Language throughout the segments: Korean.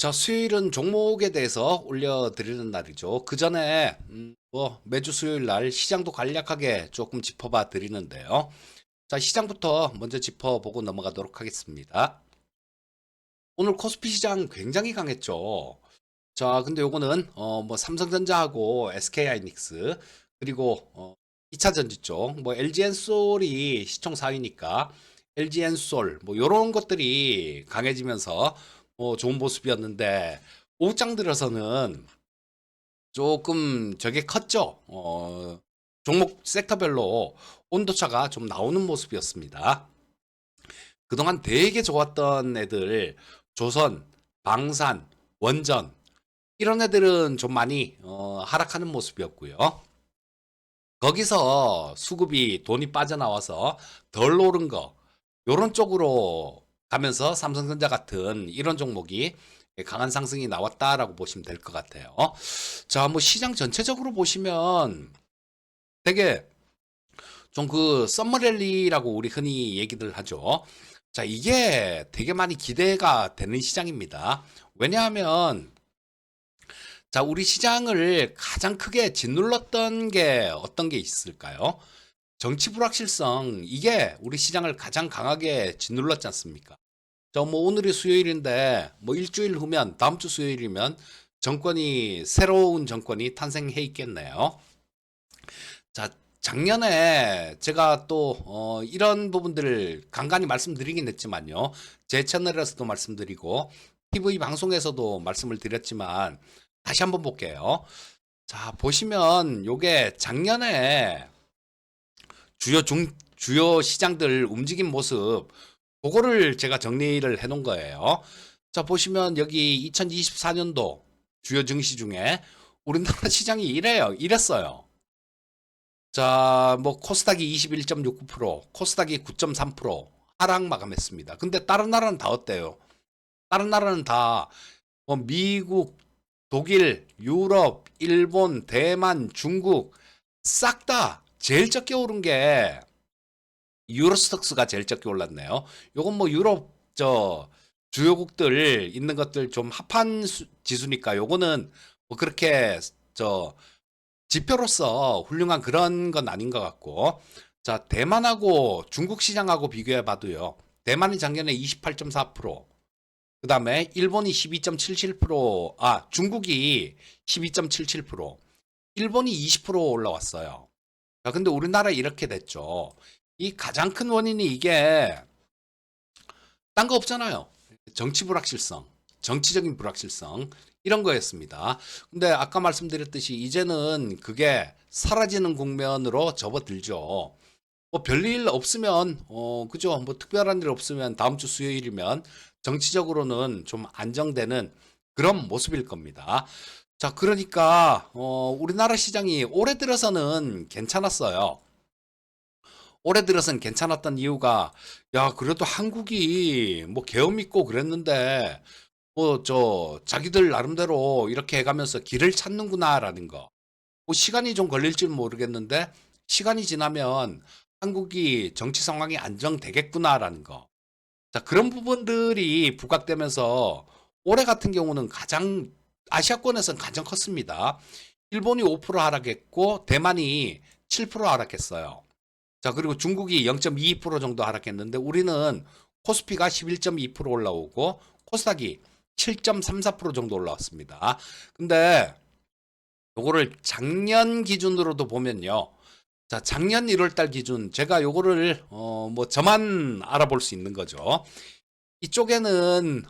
자, 수요일은 종목에 대해서 올려드리는 날이죠. 그 전에 매주 수요일 날 시장도 간략하게 조금 짚어봐 드리는데요. 자, 시장부터 먼저 짚어보고 넘어가도록 하겠습니다. 오늘 코스피 시장 굉장히 강했죠. 자, 근데 요거는 삼성전자하고 SK하이닉스 그리고 2차 전지 쪽 LG엔솔이 시총 4위니까 LG엔솔 요런 것들이 강해지면서 좋은 모습이었는데 오후장 들어서는 조금 저게 컸죠. 종목 섹터별로 온도차가 좀 나오는 모습이었습니다. 그동안 되게 좋았던 애들 조선, 방산, 원전 이런 애들은 좀 많이 하락하는 모습이었고요. 거기서 수급이 돈이 빠져나와서 덜 오른 거 요런 쪽으로 가면서 삼성전자 같은 이런 종목이 강한 상승이 나왔다라고 보시면 될 것 같아요. 자, 시장 전체적으로 보시면 되게 좀 그 썸머랠리라고 우리 흔히 얘기들 하죠. 자, 이게 되게 많이 기대가 되는 시장입니다. 왜냐하면 자, 우리 시장을 가장 크게 짓눌렀던 게 어떤 게 있을까요? 정치 불확실성, 이게 우리 시장을 가장 강하게 짓눌렀지 않습니까? 오늘이 수요일인데, 일주일 후면, 다음 주 수요일이면 새로운 정권이 탄생해 있겠네요. 자, 작년에 제가 또, 이런 부분들을 간간히 말씀드리긴 했지만요. 제 채널에서도 말씀드리고, TV 방송에서도 말씀을 드렸지만, 다시 한번 볼게요. 자, 보시면 요게 작년에 주요 시장들 움직인 모습, 그거를 제가 정리를 해 놓은 거예요. 자, 보시면 여기 2024년도 주요 증시 중에 우리나라 시장이 이랬어요. 자, 코스닥이 21.69%, 코스닥이 9.3% 하락 마감했습니다. 근데 다른 나라는 다 어때요? 다른 나라는 다 미국, 독일, 유럽, 일본, 대만, 중국 싹 다 제일 적게 오른 게 유로스톡스가 제일 적게 올랐네요. 요건 유럽 주요국들 있는 것들 좀 합한 지수니까 요거는 그렇게 지표로서 훌륭한 그런 건 아닌 것 같고, 자, 대만하고 중국 시장하고 비교해 봐도요. 대만이 작년에 28.4%, 그 다음에 일본이 12.77%, 중국이 12.77%, 일본이 20% 올라왔어요. 자, 근데 우리나라 이렇게 됐죠. 이 가장 큰 원인이 이게 딴 거 없잖아요. 정치 불확실성, 정치적인 불확실성, 이런 거였습니다. 근데 아까 말씀드렸듯이 이제는 그게 사라지는 국면으로 접어들죠. 별일 없으면, 그죠? 특별한 일 없으면 다음 주 수요일이면 정치적으로는 좀 안정되는 그런 모습일 겁니다. 자, 그러니까, 우리나라 시장이 올해 들어서는 괜찮았어요. 올해 들어서는 괜찮았던 이유가, 야, 그래도 한국이 계엄 있고 그랬는데, 자기들 나름대로 이렇게 해가면서 길을 찾는구나라는 거. 시간이 좀 걸릴지는 모르겠는데, 시간이 지나면 한국이 정치 상황이 안정되겠구나라는 거. 자, 그런 부분들이 부각되면서 올해 같은 경우는 아시아권에서는 가장 컸습니다. 일본이 5% 하락했고, 대만이 7% 하락했어요. 자, 그리고 중국이 0.22% 정도 하락했는데, 우리는 코스피가 11.2% 올라오고, 코스닥이 7.34% 정도 올라왔습니다. 근데, 요거를 작년 기준으로도 보면요. 자, 작년 1월 달 기준, 제가 요거를, 저만 알아볼 수 있는 거죠. 이쪽에는,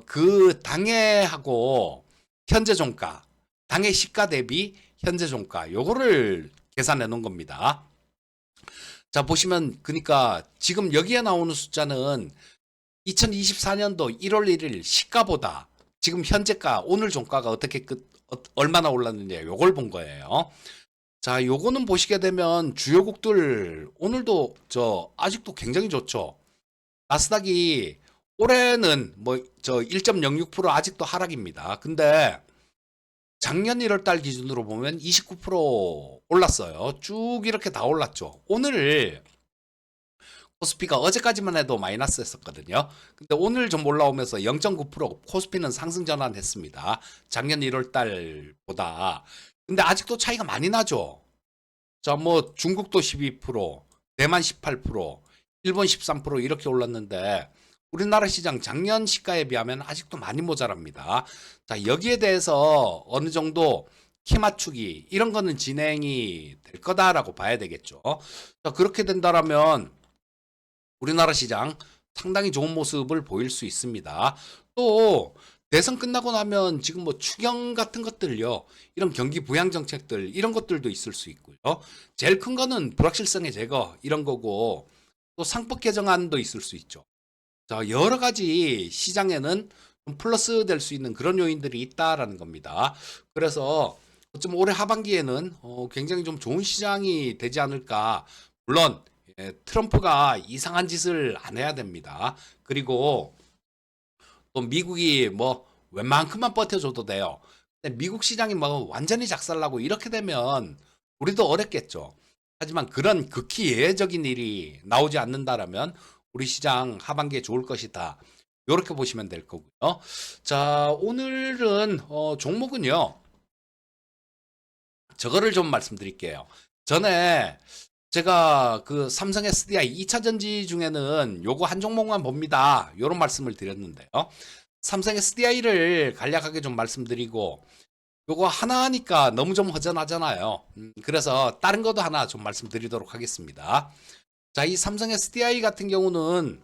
그 당해하고 현재 종가, 당해 시가 대비 현재 종가, 요거를 계산해 놓은 겁니다. 자, 보시면, 그러니까 지금 여기에 나오는 숫자는 2024년도 1월 1일 시가보다 지금 현재가, 오늘 종가가 얼마나 올랐느냐, 요걸 본 거예요. 자, 요거는 보시게 되면 주요국들 오늘도 아직도 굉장히 좋죠. 나스닥이 올해는 1.06% 아직도 하락입니다. 근데 작년 1월 달 기준으로 보면 29% 올랐어요. 쭉 이렇게 다 올랐죠. 오늘 코스피가 어제까지만 해도 마이너스였었거든요. 근데 오늘 좀 올라오면서 0.9% 코스피는 상승 전환했습니다. 작년 1월 달보다. 근데 아직도 차이가 많이 나죠. 자, 뭐 중국도 12%, 대만 18%, 일본 13% 이렇게 올랐는데 우리나라 시장 작년 시가에 비하면 아직도 많이 모자랍니다. 자, 여기에 대해서 어느 정도 키 맞추기 이런 거는 진행이 될 거다라고 봐야 되겠죠. 자, 그렇게 된다라면 우리나라 시장 상당히 좋은 모습을 보일 수 있습니다. 또 대선 끝나고 나면 지금 뭐 추경 같은 것들요. 이런 경기 부양 정책들 이런 것들도 있을 수 있고요. 제일 큰 거는 불확실성의 제거 이런 거고 또 상법 개정안도 있을 수 있죠. 자, 여러 가지 시장에는 좀 플러스 될 수 있는 그런 요인들이 있다라는 겁니다. 그래서 좀 올해 하반기에는 굉장히 좀 좋은 시장이 되지 않을까. 물론 트럼프가 이상한 짓을 안 해야 됩니다. 그리고 또 미국이 뭐 웬만큼만 버텨줘도 돼요. 근데 미국 시장이 뭐 완전히 작살나고 이렇게 되면 우리도 어렵겠죠. 하지만 그런 극히 예외적인 일이 나오지 않는다라면 우리 시장 하반기에 좋을 것이다. 이렇게 보시면 될 거고요. 자, 오늘은 종목은요. 저거를 좀 말씀드릴게요. 전에 제가 그 삼성 SDI 2차 전지 중에는 요거 한 종목만 봅니다. 요런 말씀을 드렸는데요. 삼성 SDI를 간략하게 좀 말씀드리고 요거 하나 하니까 너무 좀 허전하잖아요. 그래서 다른 것도 하나 좀 말씀드리도록 하겠습니다. 자, 이 삼성 SDI 같은 경우는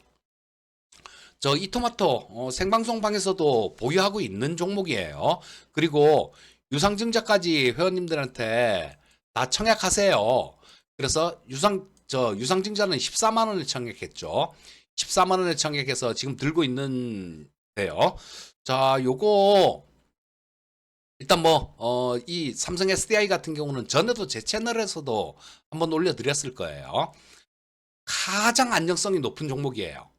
저 이토마토 생방송방에서도 보유하고 있는 종목이에요. 그리고 유상증자까지 회원님들한테 다 청약하세요. 그래서 유상증자는 14만 원에 청약했죠. 14만 원에 청약해서 지금 들고 있는데요. 자, 요거 일단 뭐 이 삼성 SDI 같은 경우는 전에도 제 채널에서도 한번 올려드렸을 거예요. 가장 안정성이 높은 종목이에요.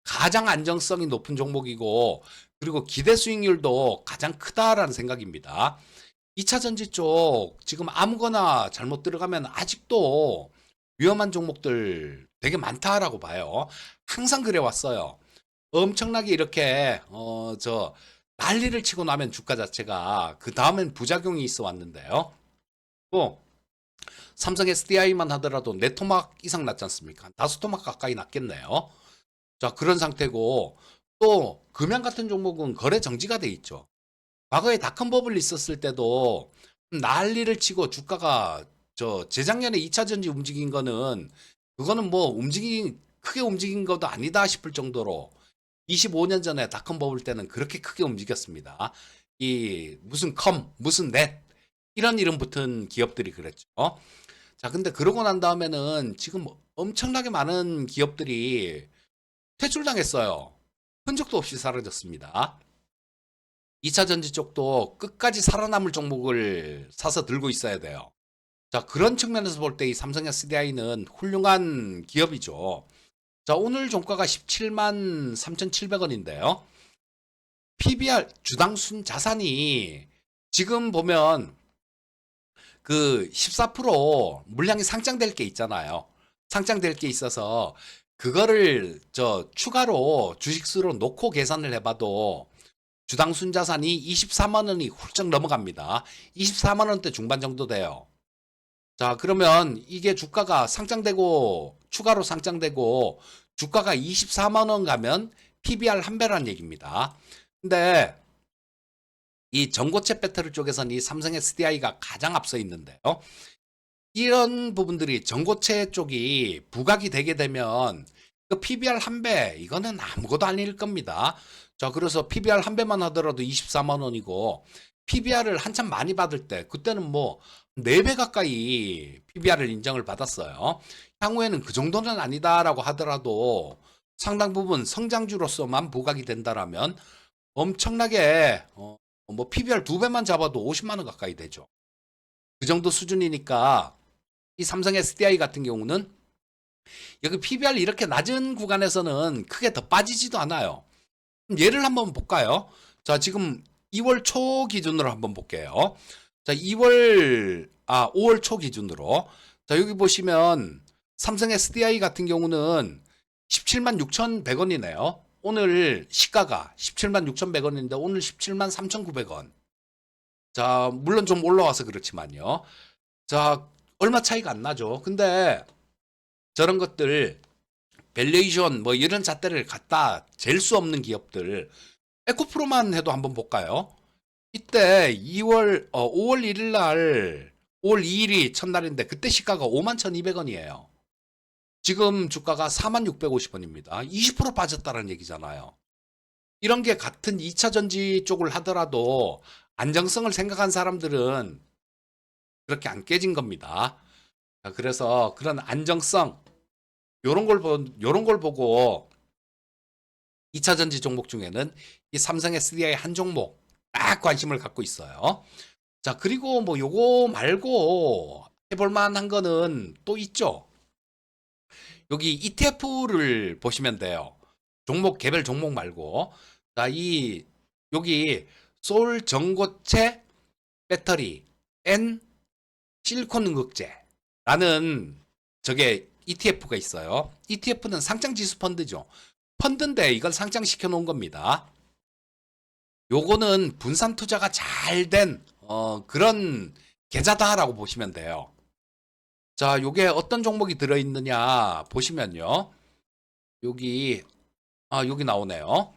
가장 안정성이 높은 종목이고 그리고 기대 수익률도 가장 크다라는 생각입니다. 2차 전지 쪽 지금 아무거나 잘못 들어가면 아직도 위험한 종목들 되게 많다라고 봐요. 항상 그래 왔어요. 엄청나게 이렇게 저 난리를 치고 나면 주가 자체가 그 다음엔 부작용이 있어 왔는데요. 또 삼성 SDI만 하더라도 4토막 이상 났지 않습니까? 5토막 가까이 났겠네요. 자, 그런 상태고 또 금양 같은 종목은 거래 정지가 돼 있죠. 과거에 닷컴 버블 있었을 때도 난리를 치고 주가가 저 재작년에 2차 전지 움직인 거는 그거는 뭐 크게 움직인 것도 아니다 싶을 정도로 25년 전에 닷컴 버블 때는 그렇게 크게 움직였습니다. 이 무슨 무슨 넷 이런 이름 붙은 기업들이 그랬죠. 자, 근데 그러고 난 다음에는 지금 엄청나게 많은 기업들이 퇴출당했어요. 흔적도 없이 사라졌습니다. 2차 전지 쪽도 끝까지 살아남을 종목을 사서 들고 있어야 돼요. 자, 그런 측면에서 볼 때 이 삼성 SDI는 훌륭한 기업이죠. 자, 오늘 종가가 17만 3,700원인데요. PBR 주당 순 자산이 지금 보면 그 14% 물량이 상장될 게 있잖아요. 상장될 게 있어서 그거를 추가로 주식수로 놓고 계산을 해봐도 주당 순자산이 24만 원이 훌쩍 넘어갑니다. 24만 원대 중반 정도 돼요. 자, 그러면 이게 주가가 상장되고 추가로 상장되고 주가가 24만 원 가면 PBR 한 배란 얘기입니다. 근데 이 전고체 배터리 쪽에서는 이 삼성 SDI가 가장 앞서 있는데요. 이런 부분들이 전고체 쪽이 부각이 되게 되면 그 PBR 한 배 이거는 아무것도 아닐 겁니다. 자, 그래서 PBR 한 배만 하더라도 24만 원이고 PBR을 한참 많이 받을 때 그때는 뭐 4배 가까이 PBR을 인정을 받았어요. 향후에는 그 정도는 아니다라고 하더라도 상당 부분 성장주로서만 부각이 된다라면 엄청나게 뭐 PBR 2배만 잡아도 50만 원 가까이 되죠. 그 정도 수준이니까 이 삼성 SDI 같은 경우는 여기 PBR 이렇게 낮은 구간에서는 크게 더 빠지지도 않아요. 예를 한번 볼까요? 자, 지금 2월 초 기준으로 한번 볼게요. 자, 5월 초 기준으로. 자, 여기 보시면 삼성 SDI 같은 경우는 17만 6,100원이네요. 오늘 시가가 17만 6,100원인데 오늘 17만 3,900원. 자, 물론 좀 올라와서 그렇지만요. 자, 얼마 차이가 안 나죠. 근데 저런 것들 밸류에이션 뭐 이런 잣대를 갖다 잴 수 없는 기업들 에코프로만 해도 한번 볼까요? 이때 5월 1일 날 5월 2일이 첫날인데 그때 시가가 51,200원이에요. 지금 주가가 46,650원입니다. 20% 빠졌다는 얘기잖아요. 이런 게 같은 2차 전지 쪽을 하더라도 안정성을 생각한 사람들은 그렇게 안 깨진 겁니다. 그래서 그런 안정성 요런 걸 보고 2차 전지 종목 중에는 이 삼성 SDI 한 종목 딱 관심을 갖고 있어요. 자, 그리고 뭐 요거 말고 해볼 만한 거는 또 있죠. 여기 ETF를 보시면 돼요. 종목 개별 종목 말고. 자, 여기 솔 전고체 배터리 N 실리콘 응급제라는 저게 ETF가 있어요. ETF는 상장 지수 펀드죠. 펀드인데 이걸 상장시켜 놓은 겁니다. 요거는 분산 투자가 잘 된 그런 계좌다라고 보시면 돼요. 자, 요게 어떤 종목이 들어있느냐 보시면요. 여기 여기 나오네요.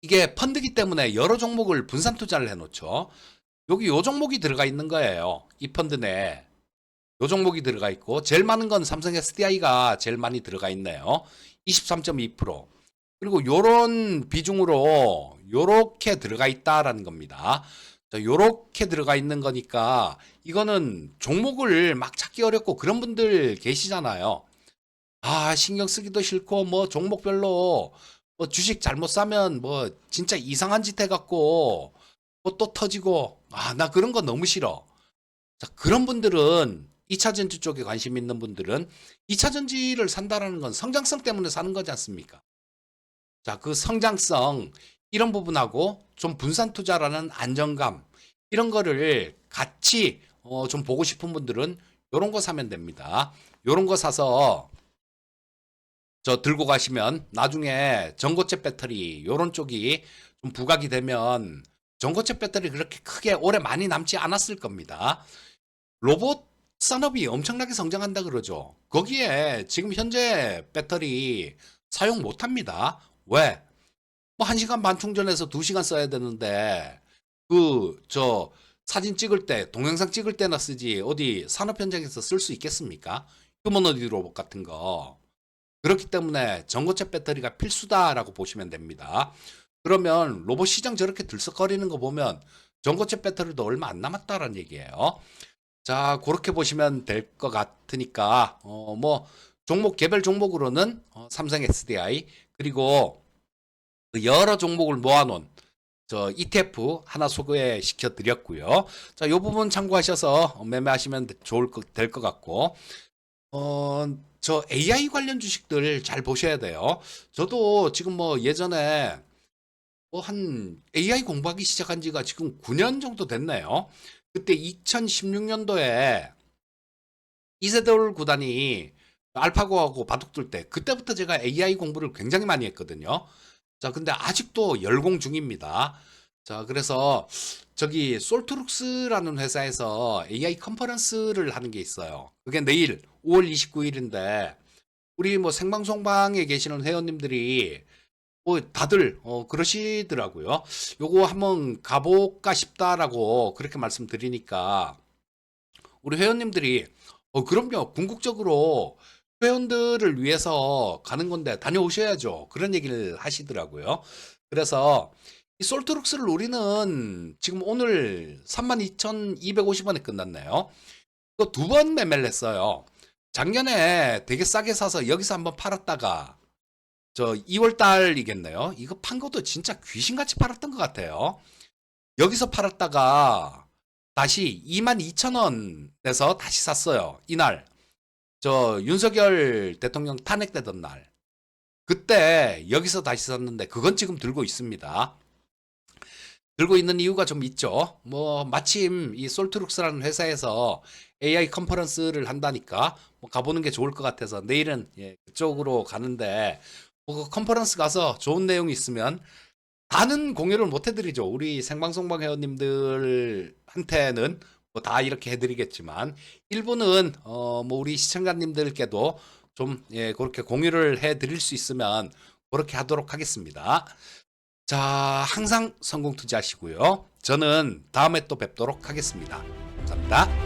이게 펀드기 때문에 여러 종목을 분산 투자를 해놓죠. 여기 요 종목이 들어가 있는 거예요. 이 펀드 내에 요 종목이 들어가 있고 제일 많은 건 삼성 SDI가 제일 많이 들어가 있네요. 23.2%. 그리고 요런 비중으로 요렇게 들어가 있다라는 겁니다. 자, 요렇게 들어가 있는 거니까 이거는 종목을 막 찾기 어렵고 그런 분들 계시잖아요. 아, 신경 쓰기도 싫고 뭐 종목별로 뭐 주식 잘못 사면 뭐 진짜 이상한 짓 해갖고 뭐 또 터지고 나 그런 거 너무 싫어. 자, 그런 분들은 2차 전지 쪽에 관심 있는 분들은 2차 전지를 산다라는 건 성장성 때문에 사는 거지 않습니까? 자, 그 성장성 이런 부분하고 좀 분산 투자라는 안정감 이런 거를 같이 좀 보고 싶은 분들은 요런 거 사면 됩니다. 요런 거 사서 저 들고 가시면 나중에 전고체 배터리 요런 쪽이 좀 부각이 되면 전고체 배터리 그렇게 크게 오래 많이 남지 않았을 겁니다. 로봇 산업이 엄청나게 성장한다 그러죠. 거기에 지금 현재 배터리 사용 못 합니다. 왜? 뭐 1시간 반 충전해서 2시간 써야 되는데 저 사진 찍을 때 동영상 찍을 때나 쓰지 어디 산업 현장에서 쓸 수 있겠습니까? 휴머노디 로봇 같은 거. 그렇기 때문에 전고체 배터리가 필수다라고 보시면 됩니다. 그러면 로봇 시장 저렇게 들썩거리는 거 보면 전고체 배터리도 얼마 안 남았다라는 얘기예요. 자, 그렇게 보시면 될 것 같으니까 뭐 종목 개별 종목으로는 삼성 SDI 그리고 그 여러 종목을 모아놓은 저 ETF 하나 소개시켜 드렸고요. 자, 요 부분 참고하셔서 매매하시면 될 것 같고 저 AI 관련 주식들 잘 보셔야 돼요. 저도 지금 뭐 예전에 뭐 한 AI 공부하기 시작한 지가 지금 9년 정도 됐네요. 그때 2016년도에 이세돌 구단이 알파고하고 바둑 둘 때 그때부터 제가 AI 공부를 굉장히 많이 했거든요. 자, 근데 아직도 열공 중입니다. 자, 그래서 저기 솔트룩스라는 회사에서 AI 컨퍼런스를 하는 게 있어요. 그게 내일 5월 29일인데 우리 뭐 생방송방에 계시는 회원님들이 뭐 다들 그러시더라고요. 요거 한번 가볼까 싶다라고 그렇게 말씀드리니까 우리 회원님들이 그럼요. 궁극적으로 회원들을 위해서 가는 건데 다녀오셔야죠. 그런 얘기를 하시더라고요. 그래서 이 솔트룩스를 우리는 지금 오늘 32,250원에 끝났네요. 또 두 번 매매를 했어요. 작년에 되게 싸게 사서 여기서 한번 팔았다가 저 2월 달이겠네요. 이거 판 것도 진짜 귀신같이 팔았던 것 같아요. 여기서 팔았다가 다시 22,000원에서 다시 샀어요. 이날. 저 윤석열 대통령 탄핵되던 날. 그때 여기서 다시 샀는데 그건 지금 들고 있습니다. 들고 있는 이유가 좀 있죠. 뭐 마침 이 솔트룩스라는 회사에서 AI 컨퍼런스를 한다니까 뭐 가보는 게 좋을 것 같아서 내일은 그쪽으로 가는데 그 컨퍼런스 가서 좋은 내용이 있으면 다는 공유를 못 해드리죠. 우리 생방송방 회원님들한테는 뭐 다 이렇게 해드리겠지만 일부는 뭐 우리 시청자님들께도 좀 그렇게 공유를 해드릴 수 있으면 그렇게 하도록 하겠습니다. 자, 항상 성공 투자하시고요. 저는 다음에 또 뵙도록 하겠습니다. 감사합니다.